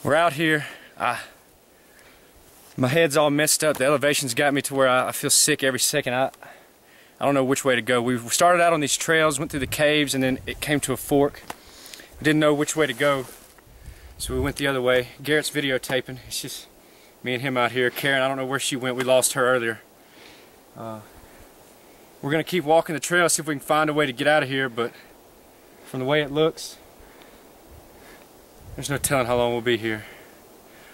We're out here. My head's all messed up. The elevation's got me to where I feel sick every second. I don't know which way to go. We started out on these trails, went through the caves, and then it came to a fork. We didn't know which way to go, so we went the other way. Garrett's videotaping. It's just me and him out here. Karen, I don't know where she went. We lost her earlier. We're gonna keep walking the trail, see if we can find a way to get out of here, but from the way it looks, there's no telling how long we'll be here.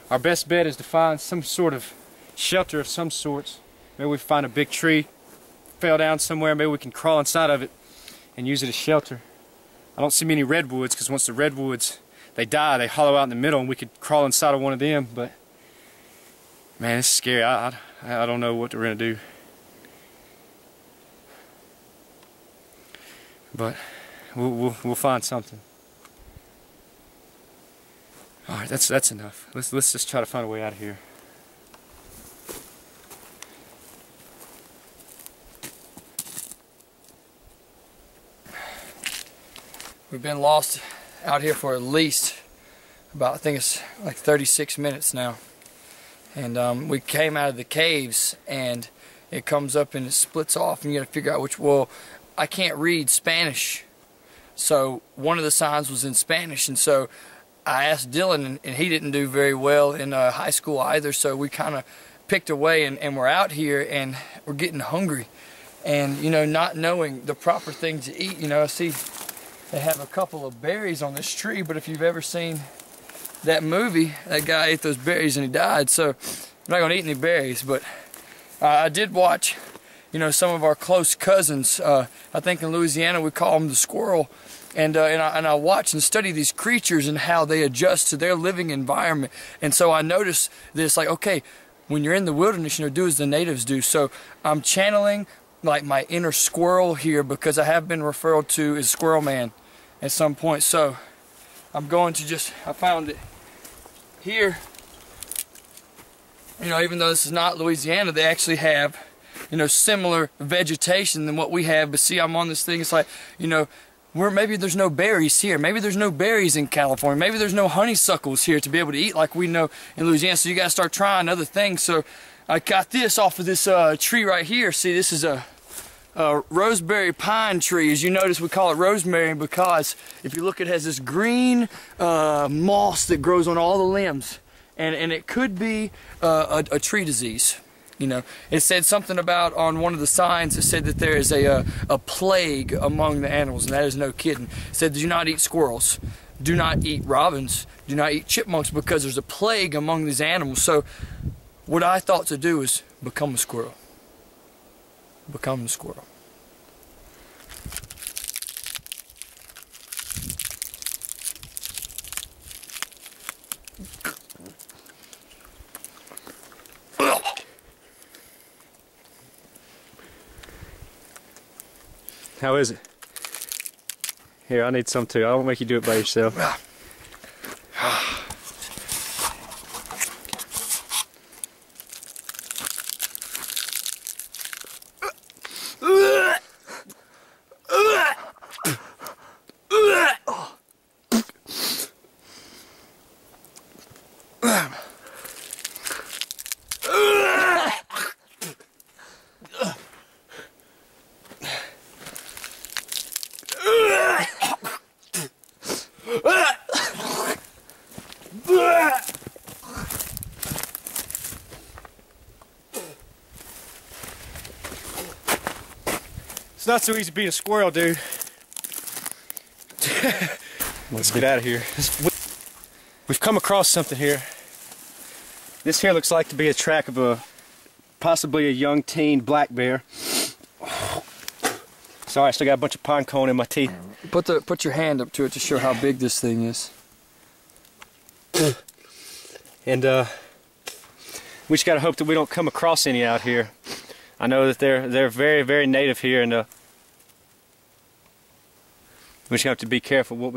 Our best bet is to find some sort of shelter of some sorts. Maybe we find a big tree, fell down somewhere, maybe we can crawl inside of it and use it as shelter. I don't see many redwoods, because once the redwoods, they die, they hollow out in the middle, and we could crawl inside of one of them, but man, it's scary. I don't know what we're gonna do. But we'll find something. All right, that's enough. Let's just try to find a way out of here. We've been lost out here for at least about, I think it's like 36 minutes now. And we came out of the caves and it comes up and it splits off, and you got to figure out which. Well, I can't read Spanish, so one of the signs was in Spanish, and so I asked Dylan, and he didn't do very well in high school either, so we kind of picked away, and we're out here and we're getting hungry, and you know, not knowing the proper thing to eat. You know, I see they have a couple of berries on this tree, but if you've ever seen that movie, that guy ate those berries and he died, so I'm not going to eat any berries. But I did watch, you know, some of our close cousins. I think in Louisiana we call them the squirrel. And I watch and study these creatures and how they adjust to their living environment. And so I noticed this, like, okay, when you're in the wilderness, you know, do as the natives do. So I'm channeling like my inner squirrel here, because I have been referred to as Squirrel Man at some point. So I'm going to I found it here. You know, even though this is not Louisiana, they actually have, you know, similar vegetation than what we have. But see, I'm on this thing, it's like, you know, maybe there's no berries here. Maybe there's no berries in California. Maybe there's no honeysuckles here to be able to eat like we know in Louisiana. So you got to start trying other things. So I got this off of this tree right here. See, this is a rosemary pine tree. As you notice, we call it rosemary because if you look, it has this green moss that grows on all the limbs. And it could be a tree disease. You know, it said something about, on one of the signs, it said that there is a plague among the animals, and that is no kidding. It said, do not eat squirrels, do not eat robins, do not eat chipmunks, because there's a plague among these animals. So what I thought to do is become a squirrel. Become the squirrel. How is it? Here, I need some too. I won't make you do it by yourself. It's not so easy being a squirrel, dude. Let's get out of here. We've come across something here. This here looks like to be a track of possibly a young teen black bear. Sorry, I still got a bunch of pine cone in my teeth. Put your hand up to it to show how big this thing is. And we just gotta hope that we don't come across any out here. I know that they're very, very native here, and we just have to be careful what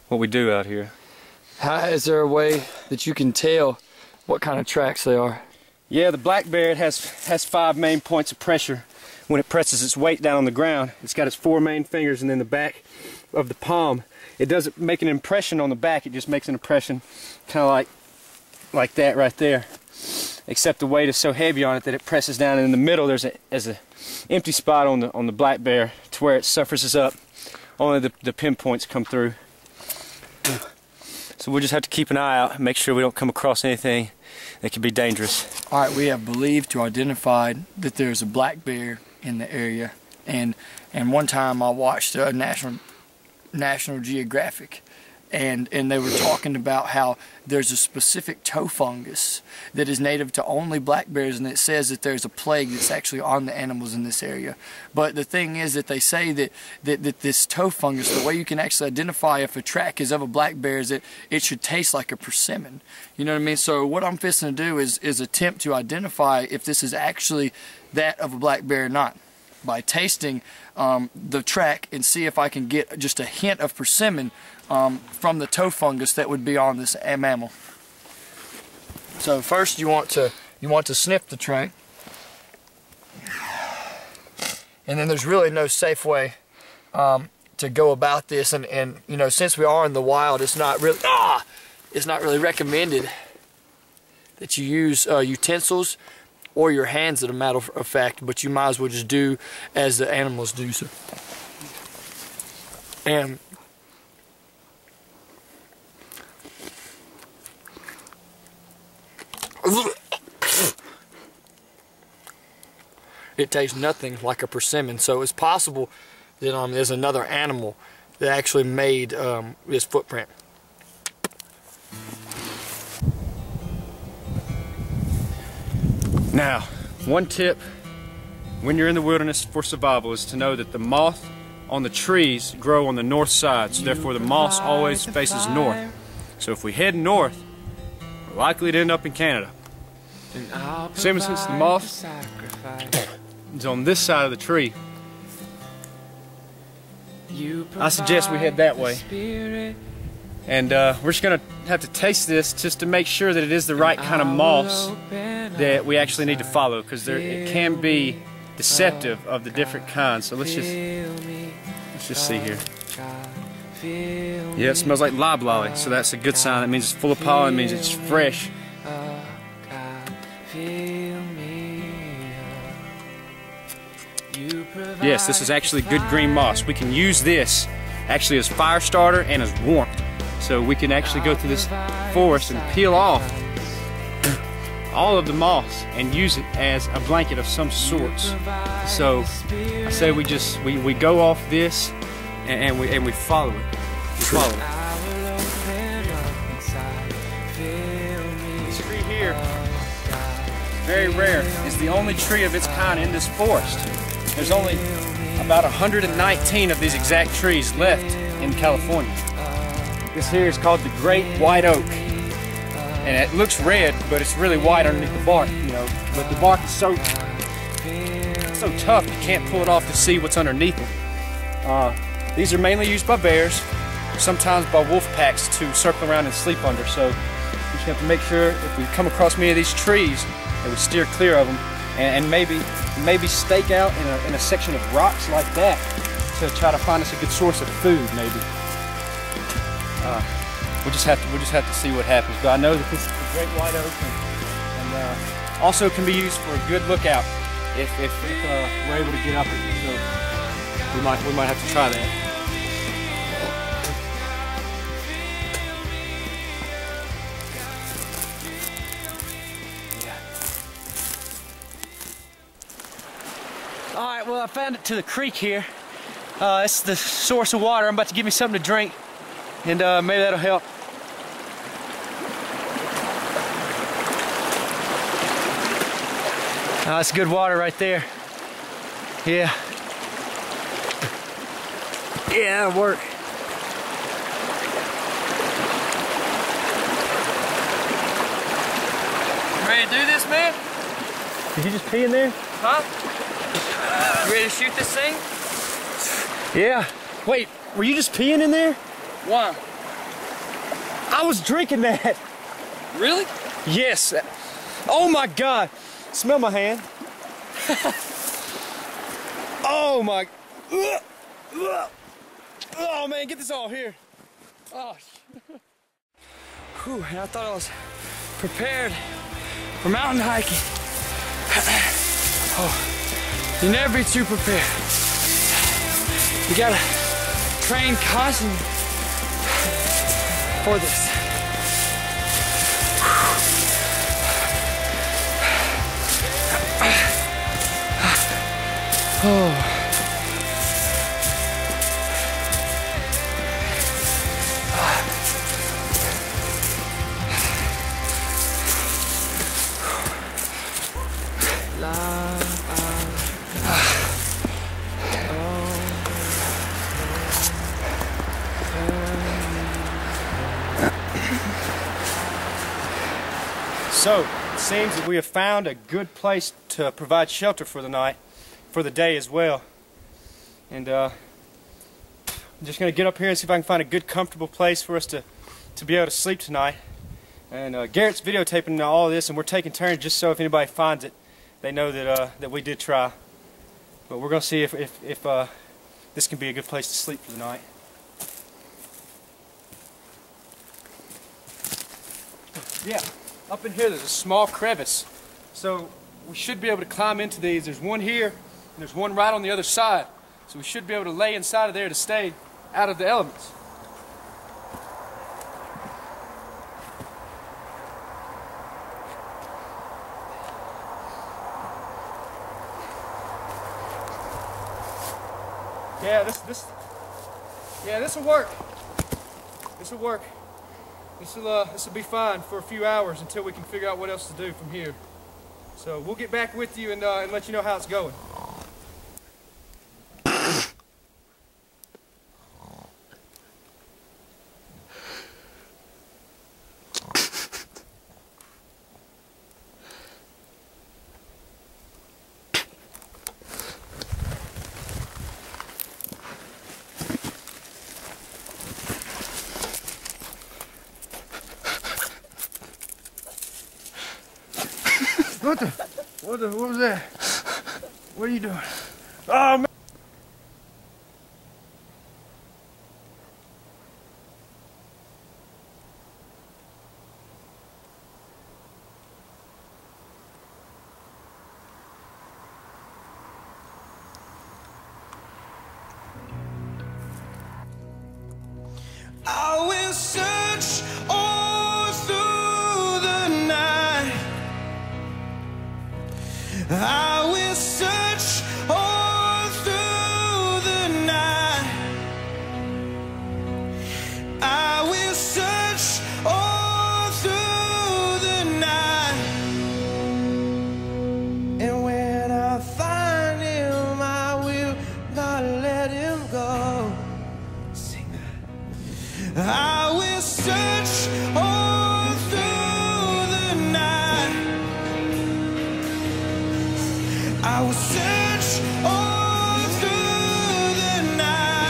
we do out here. Is there a way that you can tell what kind of tracks they are? Yeah, the black bear has 5 main points of pressure when it presses its weight down on the ground. It's got its 4 main fingers, and then the back of the palm. It doesn't make an impression on the back, it just makes an impression kind of like that right there. Except the weight is so heavy on it that it presses down, and in the middle there's a empty spot on the black bear to where it surfaces up. Only the pinpoints come through. So we'll just have to keep an eye out and make sure we don't come across anything that could be dangerous. Alright, we have believed to identify that there's a black bear in the area, and one time I watched a National Geographic, and they were talking about how there's a specific toe fungus that is native to only black bears, and it says that there's a plague that's actually on the animals in this area. But the thing is that they say that this toe fungus, the way you can actually identify if a track is of a black bear is that it should taste like a persimmon. You know what I mean? So what I'm fixing to do is attempt to identify if this is actually that of a black bear or not, by tasting the track and see if I can get just a hint of persimmon from the toe fungus that would be on this mammal. So first you want to sniff the track, and then there's really no safe way to go about this, and you know, since we are in the wild, it's not really recommended that you use utensils or your hands, as a matter of fact, but you might as well just do as the animals do. So, and it tastes nothing like a persimmon, so it's possible that there's another animal that actually made this footprint. Now, one tip when you're in the wilderness for survival is to know that the moth on the trees grow on the north side, so therefore the moss always faces north. So if we head north, we're likely to end up in Canada. Since the moth is on this side of the tree, I suggest we head that way. And we're just going to have to taste this just to make sure that it is the right kind of moss that we actually need to follow, because it can be deceptive of the different kinds. So let's just see here. Yeah, it smells like loblolly, so that's a good sign. That means it's full of pollen, it means it's fresh. Yes, this is actually good green moss. We can use this actually as fire starter and as warmth. So we can actually go through this forest and peel off all of the moss and use it as a blanket of some sorts. So I say we go off this and we follow it. This tree here, very rare, is the only tree of its kind in this forest. There's only about 119 of these exact trees left in California. This here is called the Great White Oak, and it looks red, but it's really white underneath the bark, you know. But the bark is so tough you can't pull it off to see what's underneath it. These are mainly used by bears, sometimes by wolf packs to circle around and sleep under. So we just have to make sure if we come across many of these trees that we steer clear of them, and maybe stake out in a section of rocks like that to try to find us a good source of food, maybe. We'll just have to see what happens. But I know that this is a great white oak, and also can be used for a good lookout if we're able to get up it. So we might have to try that. All right, well, I found it to the creek here. It's the source of water. I'm about to give me something to drink, and maybe that'll help. That's good water right there. Yeah. Yeah, that'll work. You ready to do this, man? Did you just pee in there? Huh? You ready to shoot this thing? Yeah. Wait, were you just peeing in there? Why? I was drinking that. Really? Yes. Oh my God. Smell my hand. Oh my. Oh man, get this all here. Oh. Whew, and I thought I was prepared for mountain hiking. Oh, you never be too prepared. You gotta train constantly for this. Oh. So, it seems that we have found a good place to provide shelter for the night, for the day as well. And I'm just going to get up here and see if I can find a good, comfortable place for us to be able to sleep tonight. And Garrett's videotaping all of this, and we're taking turns just so if anybody finds it, they know that we did try. But we're going to see if this can be a good place to sleep for the night. Yeah. Up in here there's a small crevice, so we should be able to climb into these. There's one here and there's one right on the other side, so we should be able to lay inside of there to stay out of the elements. Yeah, this will work. This will work. This will be fine for a few hours until we can figure out what else to do from here. So we'll get back with you and let you know how it's going. What was that? What are you doing? Oh man! I will search all through the night. I will search all through the night. I will search all through the night. And when I find him, I will not let him go. Sing that. I will search all through the night. I will search all through the night.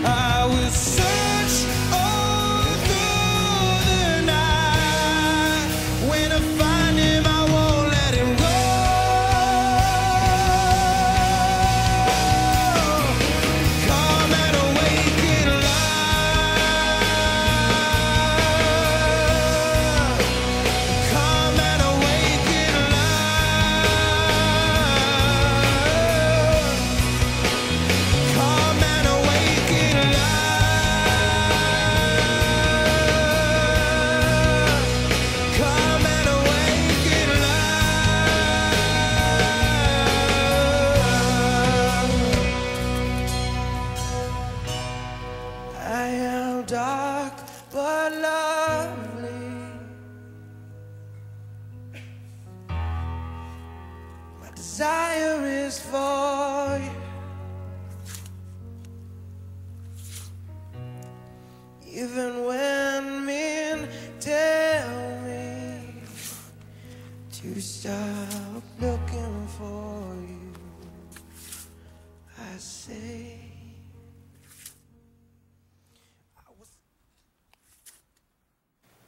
I will search all through the night. When I find him, I won't let him go. Come and awaken love. Come and awaken love. Come and awaken love. Come and awaken love. I am dark but lovely. My desire is for you. Even when men tell me to stop looking for you, I say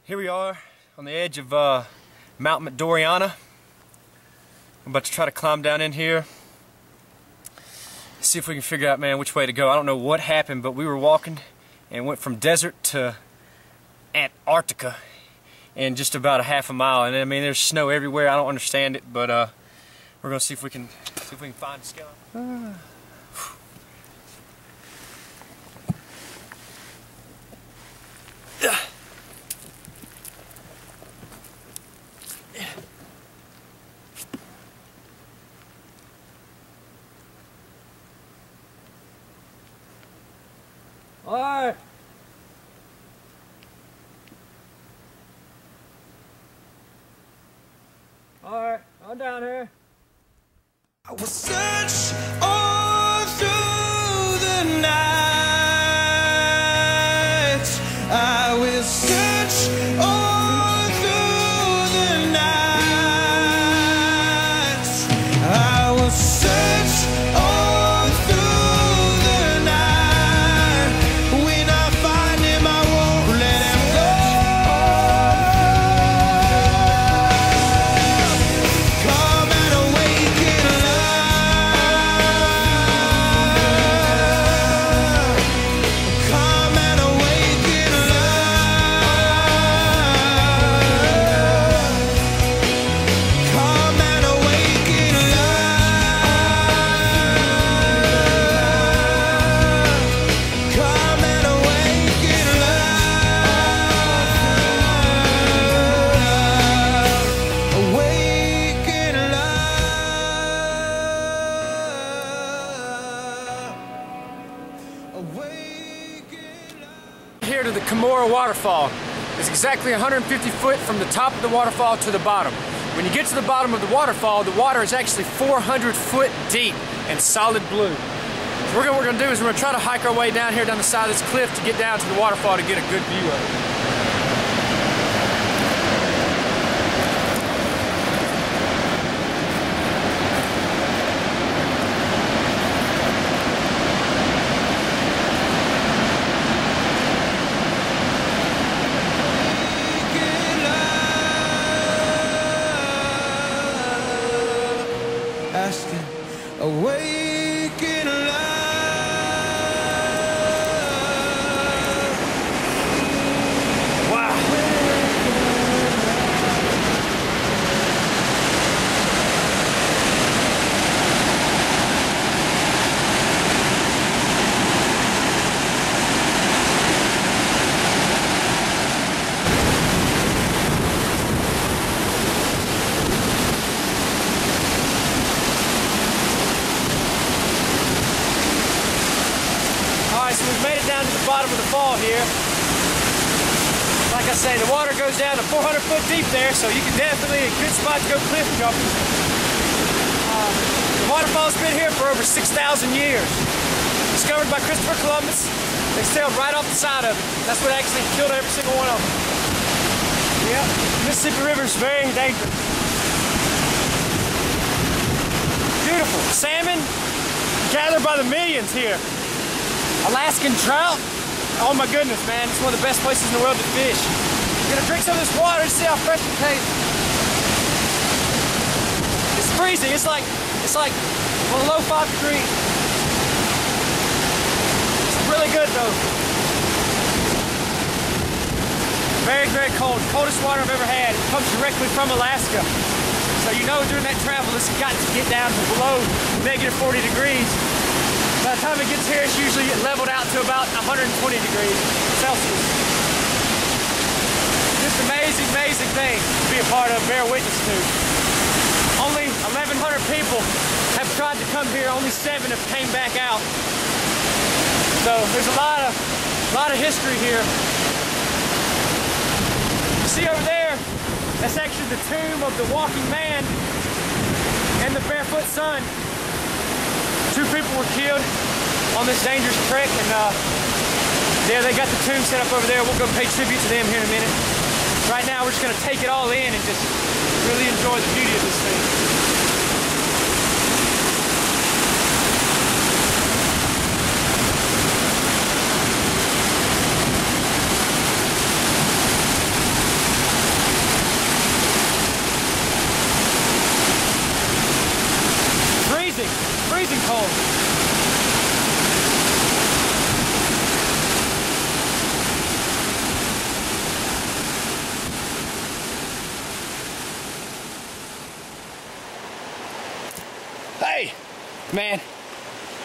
Here we are on the edge of Mount Midoriana. I'm about to try to climb down in here. see if we can figure out, man, which way to go. I don't know what happened, but we were walking and went from desert to Antarctica in just about a half a mile. And I mean, there's snow everywhere. I don't understand it, but we're gonna see if we can find a skeleton. Alright. Alright, I'm down here. I will search all through the night. I will search all through the night. I will search all through the night. When I find him, I won't let him go. Come and awaken love. Come and awaken love. Come and awaken love. Come and awaken love. Awaken love. Awaken love. Here to the Camorra waterfall. It's exactly 150 foot from the top of the waterfall to the bottom. When you get to the bottom of the waterfall, the water is actually 400 foot deep and solid blue. So what we're gonna do is we're gonna try to hike our way down here down the side of this cliff to get down to the waterfall to get a good view of it. Asking, awaken love. Wow. Alright, so we've made it down to the bottom of the fall here. Like I say, the water goes down to 400 foot deep there, so you can definitely a good spot to go cliff jumping. The waterfall's been here for over 6,000 years. Discovered by Christopher Columbus. They sailed right off the side of it. That's what actually killed every single one of them. Yep, Mississippi River is very dangerous. Beautiful. Salmon gathered by the millions here. Alaskan trout. Oh my goodness, man. It's one of the best places in the world to fish. You're gonna drink some of this water and see how fresh it tastes. It's freezing. It's like below 5 degrees. It's really good though. Very, very cold. Coldest water I've ever had. It comes directly from Alaska. So you know during that travel it's got to get down to below negative 40 degrees. By the time it gets here, it's usually leveled out to about 120 degrees Celsius. Just amazing, amazing thing to be a part of, bear witness to. Only 1,100 people have tried to come here. Only 7 have came back out. So there's a lot of history here. You see over there, that's actually the tomb of the walking man and the barefoot son. 2 people were killed on this dangerous trek, and yeah, they got the tomb set up over there. We'll go pay tribute to them here in a minute. Right now, we're just gonna take it all in and just really enjoy the beauty of this thing. Freezing cold. Man,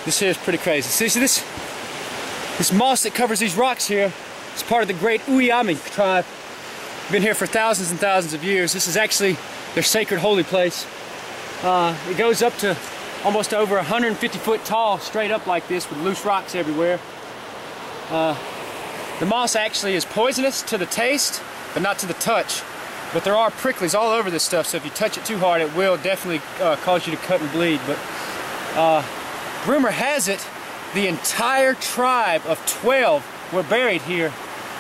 this here is pretty crazy. See this moss that covers these rocks here is part of the great Uyami tribe. Been here for thousands and thousands of years. This is actually their sacred holy place. It goes up to almost over 150 foot tall, straight up like this, with loose rocks everywhere. The moss actually is poisonous to the taste, but not to the touch. But there are pricklies all over this stuff, so if you touch it too hard, it will definitely cause you to cut and bleed. But rumor has it, the entire tribe of 12 were buried here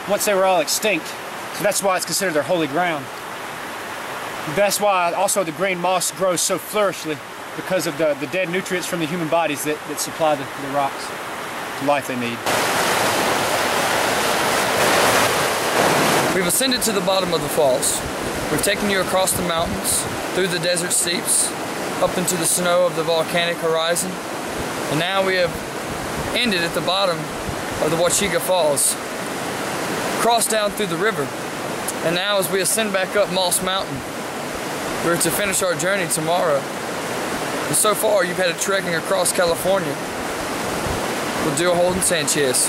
once they were all extinct. So that's why it's considered their holy ground. That's why also the green moss grows so flourishly, because of the dead nutrients from the human bodies that supply the rocks the life they need. We've ascended to the bottom of the falls. We've taken you across the mountains, through the desert steeps, up into the snow of the volcanic horizon, and now we have ended at the bottom of the Wachiga Falls, crossed down through the river, and now as we ascend back up Moss Mountain, we're to finish our journey tomorrow. And so far you've had a trekking across California with Dilhole and Sanchez.